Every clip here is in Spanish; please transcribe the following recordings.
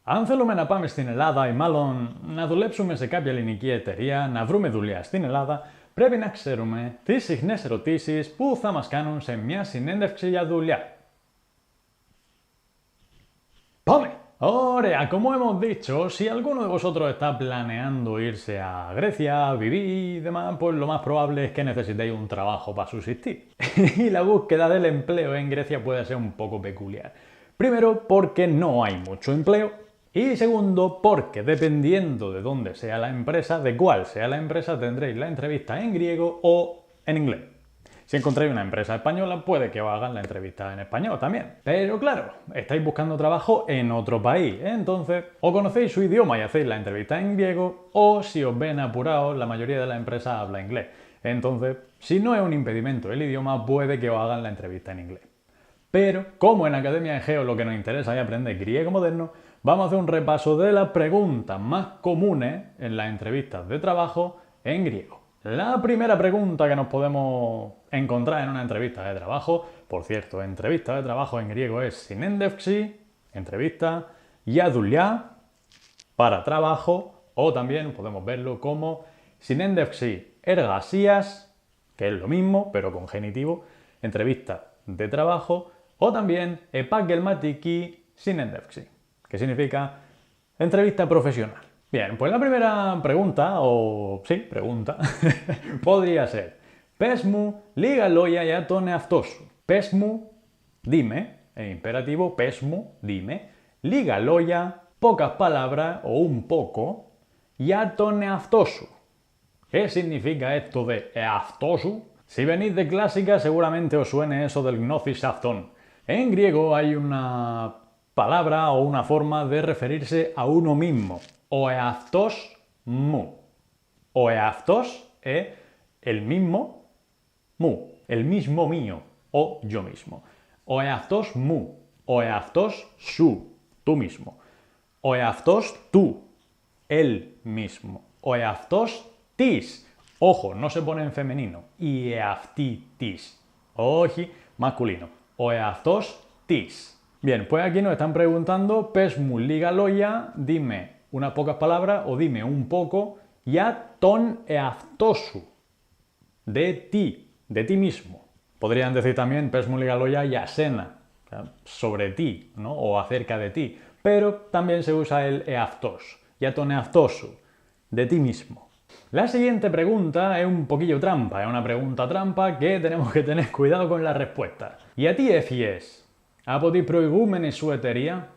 Αν θέλουμε να πάμε στην Ελλάδα ή μάλλον να δουλέψουμε σε κάποια ελληνική εταιρεία, να βρούμε δουλειά στην Ελλάδα, πρέπει να ξέρουμε τις συχνές ερωτήσεις που θα μας κάνουν σε μια συνέντευξη για δουλειά. ¡Πάμε! Ahora, como hemos dicho, si alguno de vosotros está planeando irse a Grecia a vivir y demás, pues lo más probable es que necesitéis un trabajo para subsistir. Y la búsqueda del empleo en Grecia puede ser un poco peculiar. Primero, porque no hay mucho empleo. Y segundo, porque dependiendo de dónde sea la empresa, de cuál sea la empresa, tendréis la entrevista en griego o en inglés. Si encontráis una empresa española, puede que os hagan la entrevista en español también. Pero claro, estáis buscando trabajo en otro país, entonces o conocéis su idioma y hacéis la entrevista en griego, o si os ven apurados, la mayoría de las empresas habla inglés. Entonces, si no es un impedimento el idioma, puede que os hagan la entrevista en inglés. Pero, como en Academia de Geo lo que nos interesa es aprender griego moderno, vamos a hacer un repaso de las preguntas más comunes en las entrevistas de trabajo en griego. La primera pregunta que nos podemos encontrar en una entrevista de trabajo, por cierto, entrevista de trabajo en griego es sinendevksi, entrevista, yadulia, para trabajo, o también podemos verlo como sinendevksi ergasias, que es lo mismo, pero con genitivo, entrevista de trabajo, o también epagelmatiki sinendevksi, que significa entrevista profesional. Bien, pues la primera pregunta, pregunta, podría ser Pesmu ligaloia yatone aftosu. Pesmu, dime, en imperativo, pesmu, dime, ligaloia, pocas palabras o un poco, yatone aftosu. ¿Qué significa esto de aftosu? Si venís de clásica seguramente os suene eso del gnosis afton. En griego hay una palabra o una forma de referirse a uno mismo. O eaftos mu. O eaftos es el mismo mu, el mismo mío o yo mismo. O eaftos mu. O eaftos su, tú mismo. O eaftos tú, él mismo. O eaftos tis. Ojo, no se pone en femenino. Y eaftitis. Oji, masculino. O eaftos tis. Bien, pues aquí nos están preguntando pesmu ligaloia, dime unas pocas palabras o dime un poco, ya ton eaftosu, de ti mismo. Podrían decir también pesmu ligaloia yasena, sobre ti, ¿no? O acerca de ti, pero también se usa el eaftos, ya ton eaftosu, de ti mismo. La siguiente pregunta es un poquillo trampa, es una pregunta trampa que tenemos que tener cuidado con la respuesta. ¿Y a ti efies? ¿Από τι προηγούμενη σου εταιρεία?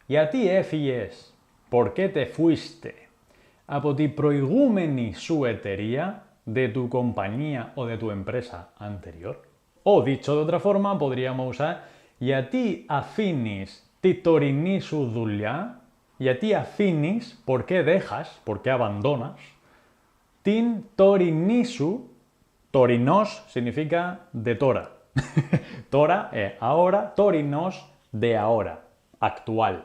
Γιατί έφυγες? ¿Por qué te fuiste? ¿Από την προηγούμενη σου εταιρεία? ¿De tu compañía o de tu empresa anterior? O dicho de otra forma, podríamos usar γιατί αφήνεις τη τωρινή σου δουλειά? Γιατί αφήνεις, ¿por qué dejas? ¿Por qué abandonas? Την τωρινή σου, torinos significa de tora. Tora es ahora, torinos de ahora, actual.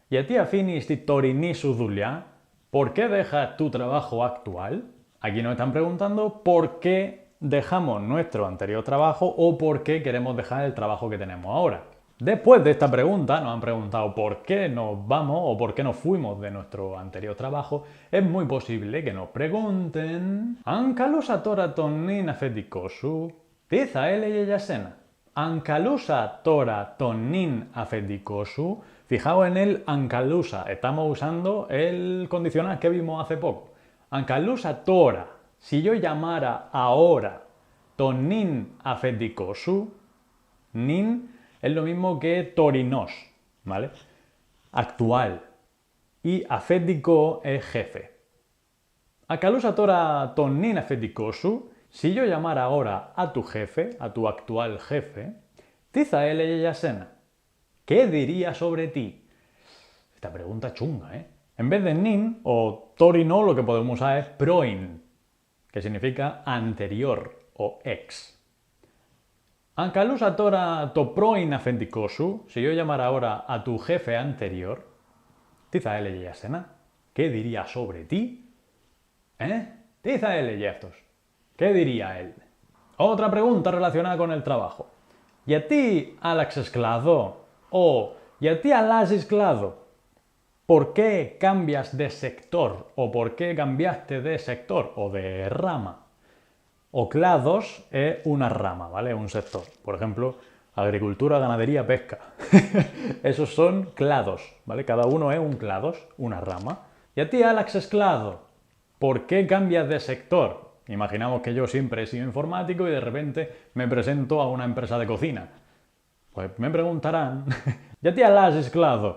Γιατί αφήνεις τη τωρινή σου δουλειά? ¿Por qué dejas tu trabajo actual? Aquí nos están preguntando por qué dejamos nuestro anterior trabajo o por qué queremos dejar el trabajo que tenemos ahora. Después de esta pregunta nos han preguntado por qué nos vamos o por qué nos fuimos de nuestro anterior trabajo. Es muy posible que nos pregunten ¿Ankalusa tora tonin afetikosu? Τι θα έλεγε για σένα? Ankalusa tora tonin afetikosu. Fijaos en el ankalusa. Estamos usando el condicional que vimos hace poco. Ankalusa tora. Si yo llamara ahora tonin afetikosu, nin es lo mismo que torinos, ¿vale? Actual. Y afetiko es jefe. Ankalusa tora tonin afetikosu. Si yo llamara ahora a tu jefe, a tu actual jefe, τι θα έλεγε για σένα? ¿Qué diría sobre ti? Esta pregunta chunga, ¿eh? En vez de nin o torino, lo que podemos usar es proin, que significa anterior o ex. Ankalusa tora to proin afentikosu, si yo llamara ahora a tu jefe anterior, τι θα έλεγε για σένα? ¿Qué diría sobre ti? Τι θα έλεγε αυτός? ¿Qué diría él? Otra pregunta relacionada con el trabajo. Γιατί άλλαξες κλάδο? O Γιατί αλλάζεις κλάδο? ¿Por qué cambias de sector? ¿O por qué cambiaste de sector? O de rama. O clados es una rama, ¿vale? Un sector. Por ejemplo, agricultura, ganadería, pesca. Esos son clados, ¿vale? Cada uno es un clados, una rama. Y a ti, Alex Esclado, ¿por qué cambias de sector? Imaginamos que yo siempre he sido informático y de repente me presento a una empresa de cocina. Pues me preguntarán, ¿y a ti, Alex Esclado,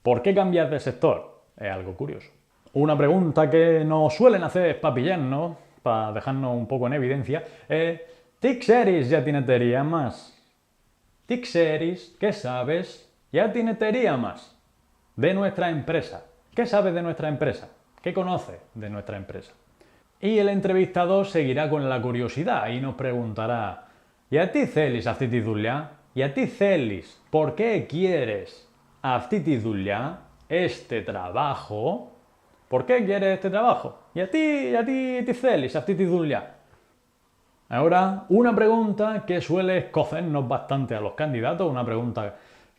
por qué cambias de sector? Es algo curioso. Una pregunta que nos suelen hacer es papillarnos, para dejarnos un poco en evidencia, es ¿T'é series ya tiene más? ¿T'é series, qué sabes? Ya tiene más de nuestra empresa. ¿Qué sabes de nuestra empresa? ¿Qué conoces de nuestra empresa? Y el entrevistador seguirá con la curiosidad y nos preguntará ¿y a ti θέλεις αυτή τη δουλειά? ¿Y a ti θέλεις? ¿Por qué quieres αυτή τη δουλειά? Este trabajo. ¿Por qué quieres este trabajo? ¿Y a ti τι θέλεις αυτή τη δουλειά? Ahora, una pregunta que suele escocernos bastante a los candidatos, una pregunta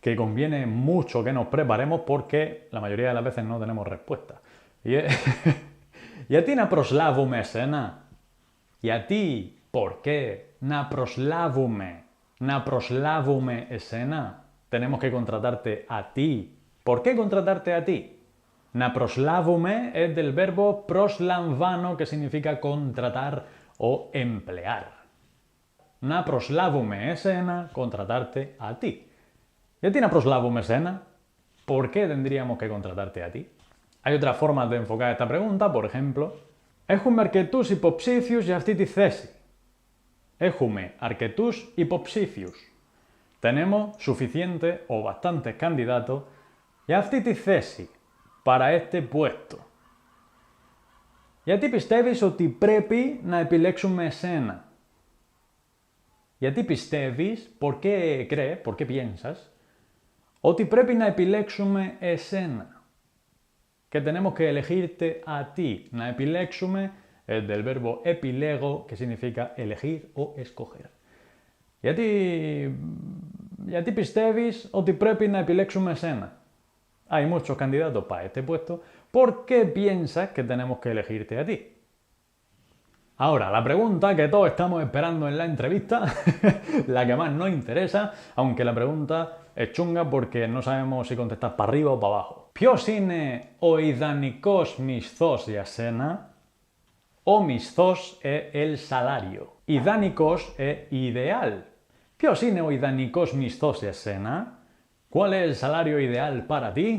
que conviene mucho que nos preparemos porque la mayoría de las veces no tenemos respuesta. Y es, ¿y a ti na proslavome esena? ¿Y a ti por qué na proslavome esena? Tenemos que contratarte a ti. ¿Por qué contratarte a ti? Na proslavome es del verbo proslamvano, que significa contratar o emplear. Na proslavome esena, contratarte a ti. ¿Y a ti na proslavome esena? ¿Por qué tendríamos que contratarte a ti? Hay otras formas de enfocar esta pregunta, por ejemplo, έχουμε αρκετούς υποψήφιους για αυτή τη θέση. Έχουμε αρκετούς υποψήφιους. Tenemos suficiente o bastantes candidatos για αυτή τη θέση, para este puesto. Γιατί πιστεύεις ότι πρέπει να επιλέξουμε εσένα? Γιατί πιστεύεις, ¿por qué crees, por qué piensas, ότι πρέπει να επιλέξουμε εσένα? Que tenemos que elegirte a ti. Να επιλέξουμε es del verbo επιλέγω, que significa elegir o escoger. Γιατί πιστεύεις ότι πρέπει να επιλέξουμε εσένα? Hay muchos candidatos para este puesto. ¿Por qué piensas que tenemos que elegirte a ti? Ahora, la pregunta que todos estamos esperando en la entrevista, la que más nos interesa, aunque la pregunta es chunga porque no sabemos si contestar para arriba o para abajo. Ποιος είναι ο ιδανικός μισθός για σένα? Ο μισθός es el salario. Ιδανικός es ideal. Ποιος είναι ο ιδανικός μισθός για σένα? ¿Cuál es el salario ideal para ti?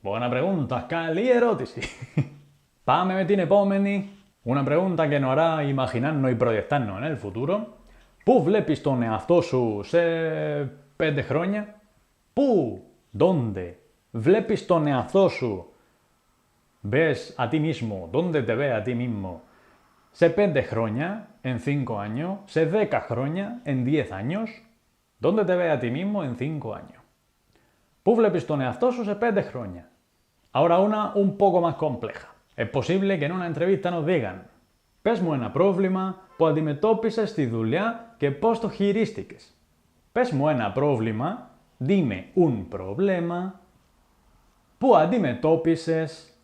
Buena pregunta, καλή ερώτηση. Πάμε με την επόμενη. Una pregunta que nos hará imaginarnos y proyectarnos en el futuro. ¿Πού βλέπεις τον εαυτό σου σε 5 χρόνια? ¿Πού? ¿Dónde? ¿Βλέπεις τον εαυτό σου? ¿Ves a ti mismo? ¿Dónde te ves a ti mismo? ¿Σε 5 χρόνια? ¿En 5 años? ¿Σε 10 χρόνια? ¿En 10 años? ¿Dónde te ves a ti mismo en 5 años? ¿Πού βλέπεις τον εαυτό σου σε 5 χρόνια? Ahora una un poco más compleja. Es posible que en una entrevista nos digan «Πες μου ένα πρόβλημα που αντιμετώπισες στη δουλειά και πώς το χειρίστηκες». Πες μου ένα πρόβλημα, dime un problema, που αντιμετώπισες,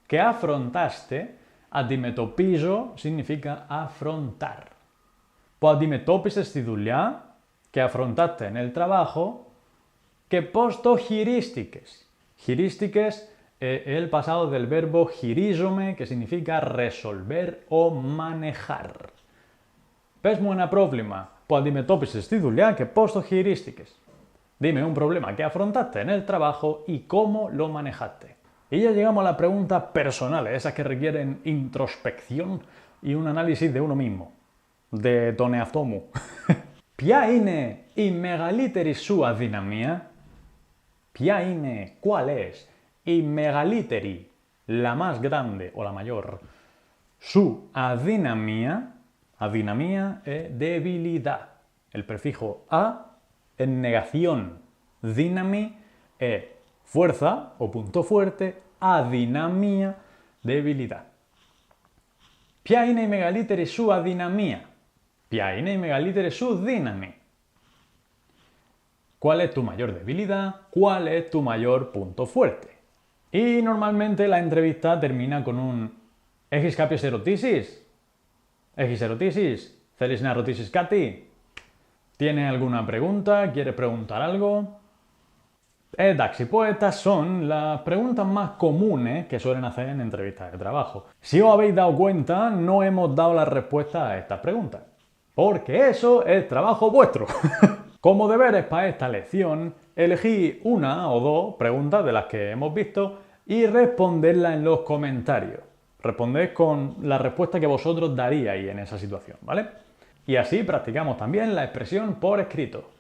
que afrontaste, αντιμετωπίζω significa afrontar. Που αντιμετώπισες στη δουλειά, que afrontaste en el trabajo, que πώς το χειρίστηκες. Χειρίστηκες es el pasado del verbo χειρίζομαι, que significa resolver o manejar. Πες μου ένα πρόβλημα που αντιμετώπισες στη δουλειά και πώς το χειρίστηκες. Dime un problema que afrontaste en el trabajo y cómo lo manejaste. Y ya llegamos a las preguntas personales, esas que requieren introspección y un análisis de uno mismo. De τον εαυτό μου. Ποια είναι η μεγαλύτερη σου αδυναμία? Ποια είναι, cuál es, η μεγαλύτερη, la más grande o la mayor, su αδυναμία, αδυναμία es debilidad. El prefijo a en negación. Δύναμη es fuerza o punto fuerte, αδυναμία, debilidad. Ποια είναι η μεγαλύτερη σου αδυναμία? Ποια είναι η μεγαλύτερη σου δύναμη? ¿Cuál es tu mayor debilidad? ¿Cuál es tu mayor punto fuerte? Y normalmente la entrevista termina con un ¿Έχεις κάποιες ερωτήσεις? ¿Έχεις ερωτήσεις? ¿Θέλεις να ρωτήσεις κάτι? ¿Tiene alguna pregunta? ¿Quiere preguntar algo? Εντάξει, pues estas son las preguntas más comunes que suelen hacer en entrevistas de trabajo. Si os habéis dado cuenta, no hemos dado la respuesta a estas preguntas. Porque eso es trabajo vuestro. Como deberes para esta lección, elegí una o dos preguntas de las que hemos visto y responderlas en los comentarios. Responded con la respuesta que vosotros daríais en esa situación, ¿vale? Y así practicamos también la expresión por escrito.